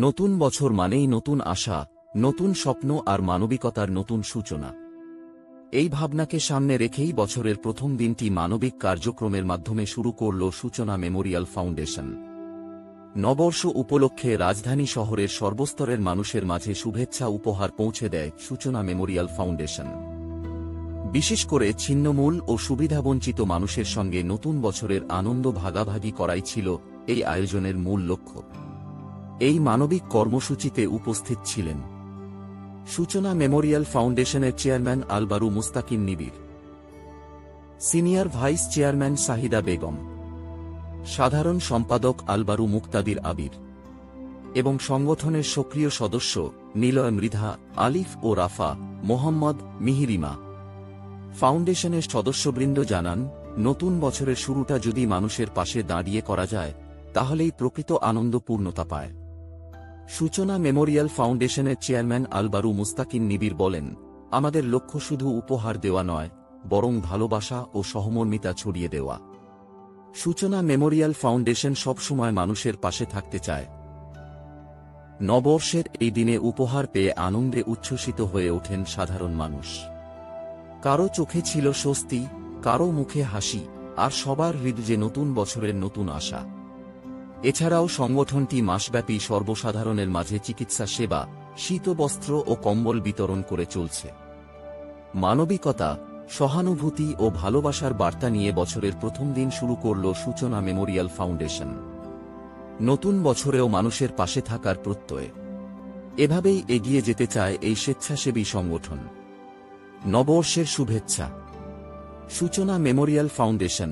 নতুন বছর মানেই নতুন আশা, নতুন স্বপ্ন আর মানবিকতার নতুন সূচনা। এই ভাবনাকে সামনে রেখেই বছরের প্রথম দিনটি মানবিক কার্যক্রমের মাধ্যমে শুরু করল সূচনা মেমোরিয়াল ফাউন্ডেশন। নববর্ষ উপলক্ষে রাজধানী শহরের সর্বস্তরের মানুষের মাঝে শুভেচ্ছা উপহার পৌঁছে দেয় সূচনা মেমোরিয়াল ফাউন্ডেশন। বিশেষ করে ছিন্নমূল ও সুবিধাবঞ্চিত মানুষের সঙ্গে নতুন বছরের আনন্দ ভাগাভাগি করাই ছিল এই আয়োজনের মূল লক্ষ্য। এই মানবিক কর্মসূচিতে উপস্থিত ছিলেন সূচনা মেমোরিয়াল ফাউন্ডেশনের চেয়ারম্যান আলবারু মুস্তাকিম নিবিড়, senior vice chairman Shahida Begum, সাধারণ সম্পাদক আলবারু মুক্তাদির আবির এবং সংগঠনের সক্রিয় সদস্য নিলয় মৃধা, আলিফ ও রাফা, মোহাম্মদ, মিহিরিমা। ফাউন্ডেশনের সদস্যবৃন্দ জানান, নতুন বছরের শুরুটা যদি মানুষের পাশে দাঁড়িয়ে করা যায় তাহলেই প্রকৃত আনন্দ পূর্ণতা পায়। সূচনা মেমোরিয়াল ফাউন্ডেশনের চেয়ারম্যান আলবারু মুস্তাকিম নিবিড় বলেন, আমাদের লক্ষ্য শুধু উপহার দেওয়া নয়, বরং ভালোবাসা ও সহমর্মিতা ছড়িয়ে দেওয়া। সূচনা মেমোরিয়াল ফাউন্ডেশন সবসময় মানুষের পাশে থাকতে চায়। নববর্ষের এই দিনে উপহার পেয়ে আনন্দে উচ্ছ্বসিত হয়ে ওঠেন সাধারণ মানুষ। কারো চোখে ছিল স্বস্তি, কারো মুখে হাসি, আর সবার হৃদয়ে নতুন বছরের নতুন আশা। এছাড়াও সংগঠনটি মাসব্যাপী সর্বসাধারণের মাঝে চিকিৎসা সেবা, শীতবস্ত্র ও কম্বল বিতরণ করে চলছে। মানবিকতা, সহানুভূতি ও ভালোবাসার বার্তা নিয়ে বছরের প্রথম দিন শুরু করল সূচনা মেমোরিয়াল ফাউন্ডেশন। নতুন বছরেও মানুষের পাশে থাকার প্রত্যয়। এভাবেই এগিয়ে যেতে চায় এই স্বেচ্ছাসেবী সংগঠন। নববর্ষের শুভেচ্ছা। সূচনা মেমোরিয়াল ফাউন্ডেশন।